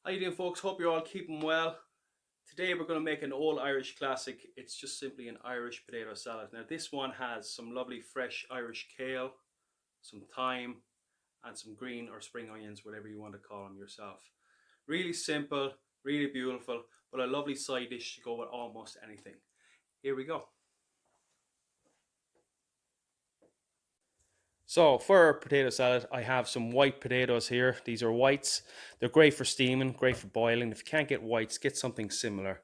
How you doing, folks? Hope you're all keeping well. Today we're going to make an old Irish classic. It's just simply an Irish potato salad. Now this one has some lovely fresh Irish kale, some thyme, and some green or spring onions, whatever you want to call them yourself. Really simple, really beautiful, but a lovely side dish to go with almost anything. Here we go. So for our potato salad, I have some white potatoes here. These are whites. They're great for steaming, great for boiling. If you can't get whites, get something similar.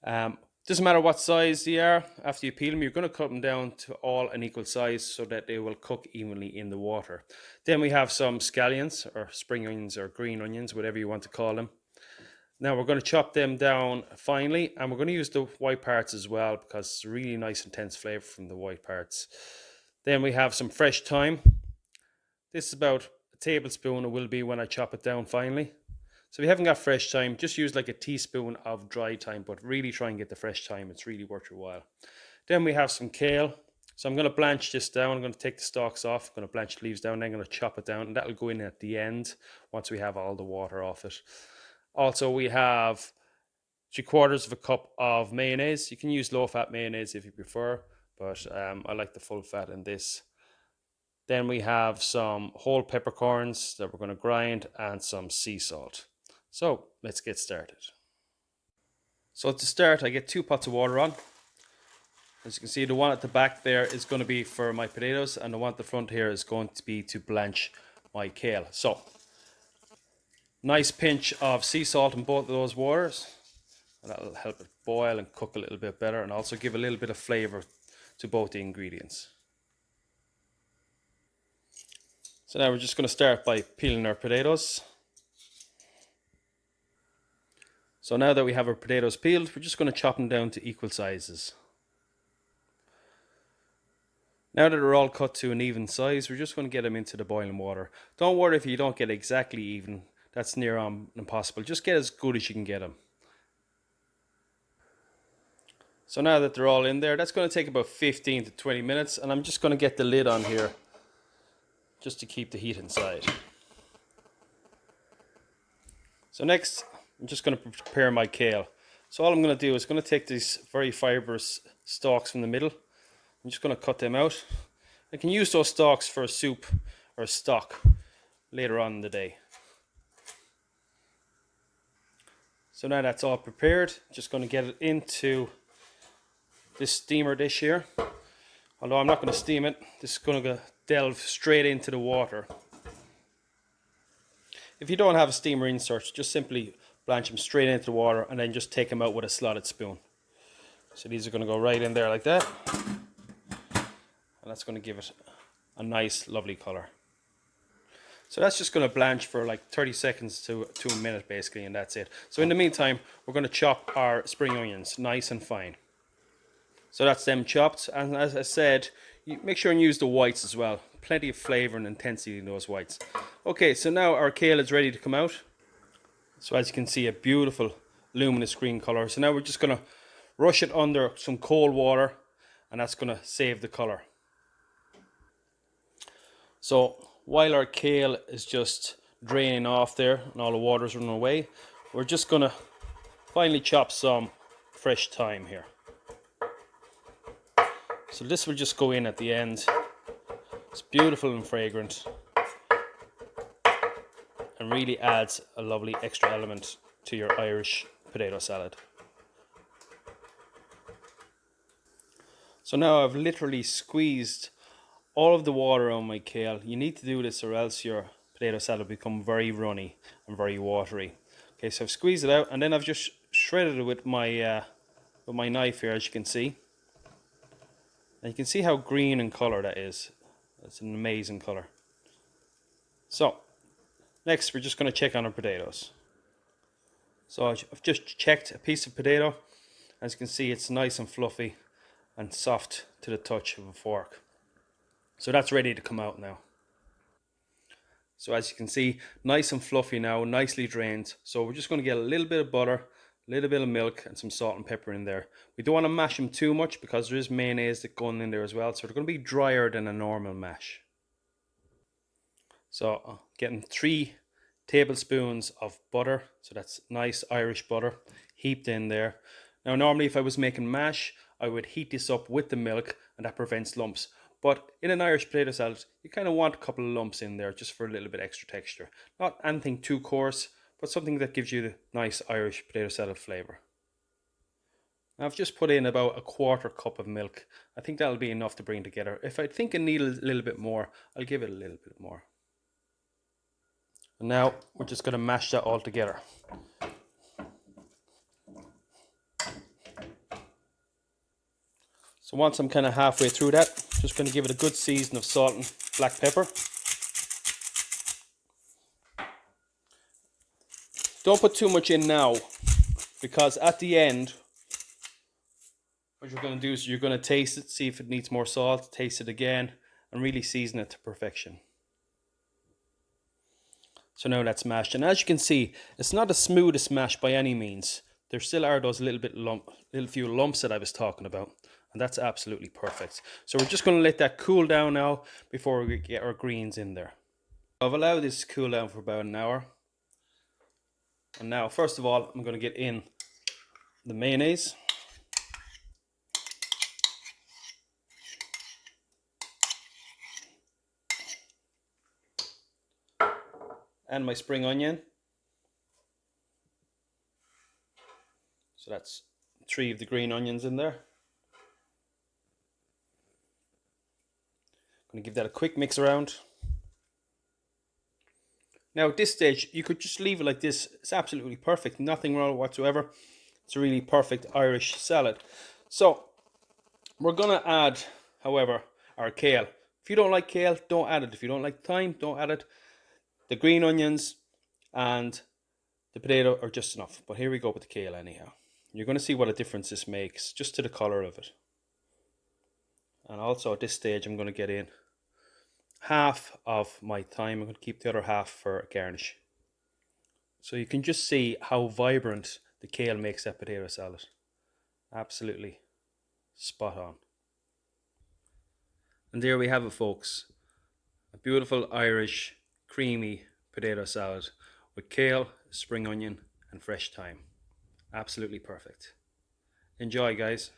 Doesn't matter what size they are. After you peel them, you're going to cut them down to all an equal size so that they will cook evenly in the water. Then we have some scallions or spring onions or green onions, whatever you want to call them. Now we're going to chop them down finely, and we're going to use the white parts as well because it's a really nice intense flavor from the white parts. Then we have some fresh thyme. This is about a tablespoon, it will be when I chop it down finally. So if you haven't got fresh thyme, just use like a teaspoon of dry thyme, but really try and get the fresh thyme. It's really worth your while. Then we have some kale. So I'm going to blanch this down. I'm going to take the stalks off. I'm going to blanch the leaves down. Then I'm going to chop it down, and that'll go in at the end once we have all the water off it. Also, we have 3/4 of a cup of mayonnaise. You can use low-fat mayonnaise if you prefer, but I like the full fat in this. Then we have some whole peppercorns that we're going to grind and some sea salt. So let's get started. So to start, I get 2 pots of water on. As you can see, the one at the back there is going to be for my potatoes, and the one at the front here is going to be to blanch my kale. So nice pinch of sea salt in both of those waters, and that'll help it boil and cook a little bit better, and also give a little bit of flavor to both the ingredients. So now we're just going to start by peeling our potatoes. So now that we have our potatoes peeled, we're just going to chop them down to equal sizes. Now that they're all cut to an even size, we're just going to get them into the boiling water. Don't worry if you don't get exactly even. That's near on impossible. Just get as good as you can get them. So now that they're all in there, that's going to take about 15 to 20 minutes, and I'm just going to get the lid on here just to keep the heat inside. So next, I'm just going to prepare my kale. So all I'm going to do is going to take these very fibrous stalks from the middle. I'm just going to cut them out. I can use those stalks for a soup or a stock later on in the day. So now that's all prepared, just going to get it into this steamer dish here. Although I'm not going to steam it, this is going to delve straight into the water. If you don't have a steamer insert, just simply blanch them straight into the water and then just take them out with a slotted spoon. So these are going to go right in there like that. And that's going to give it a nice, lovely color. So that's just going to blanch for like 30 seconds to a minute basically, and that's it. So in the meantime, we're going to chop our spring onions nice and fine. So that's them chopped, and as I said, you make sure and use the whites as well. Plenty of flavor and intensity in those whites. Okay, so now our kale is ready to come out. So as you can see, a beautiful luminous green color. So now we're just going to rush it under some cold water, and that's going to save the color. So while our kale is just draining off there and all the water's running away, we're just going to finally chop some fresh thyme here. So this will just go in at the end. It's beautiful and fragrant and really adds a lovely extra element to your Irish potato salad. So now I've literally squeezed all of the water on my kale. You need to do this or else your potato salad will become very runny and very watery. Okay, so I've squeezed it out, and then I've just shredded it with my knife here, as you can see. And you can see how green in color that is. That's an amazing color. So next we're just going to check on our potatoes. So I've just checked a piece of potato. As you can see, it's nice and fluffy and soft to the touch of a fork. So that's ready to come out now. So as you can see, nice and fluffy now, nicely drained. So we're just going to get a little bit of butter, a little bit of milk, and some salt and pepper in there. We don't want to mash them too much because there is mayonnaise that's going in there as well. So they're going to be drier than a normal mash. So getting 3 tablespoons of butter. So that's nice Irish butter heaped in there. Now, normally if I was making mash, I would heat this up with the milk and that prevents lumps. But in an Irish potato salad, you kind of want a couple of lumps in there just for a little bit extra texture. Not anything too coarse, but something that gives you the nice Irish potato salad flavor. I've just put in about a quarter cup of milk. I think that'll be enough to bring together. If I think I need a little bit more, I'll give it a little bit more. And now we're just going to mash that all together. So once I'm kind of halfway through that, just going to give it a good season of salt and black pepper. Don't put too much in now, because at the end, what you're going to do is you're going to taste it, see if it needs more salt, taste it again, and really season it to perfection. So now that's mashed, and as you can see, it's not the smoothest mash by any means. There still are those little few lumps that I was talking about, and that's absolutely perfect. So we're just going to let that cool down now before we get our greens in there. I've allowed this to cool down for about an hour. And now, first of all, I'm going to get in the mayonnaise. And my spring onion. So that's 3 of the green onions in there. I'm going to give that a quick mix around. Now at this stage, you could just leave it like this. It's absolutely perfect. Nothing wrong whatsoever. It's a really perfect Irish salad. So we're going to add, however, our kale. If you don't like kale, don't add it. If you don't like thyme, don't add it. The green onions and the potato are just enough. But here we go with the kale anyhow. You're going to see what a difference this makes just to the color of it. And also at this stage, I'm going to get in half of my thyme. I'm going to keep the other half for a garnish. So you can just see how vibrant the kale makes that potato salad. Absolutely spot on. And there we have it, folks. A beautiful Irish creamy potato salad with kale, spring onion and fresh thyme. Absolutely perfect. Enjoy, guys.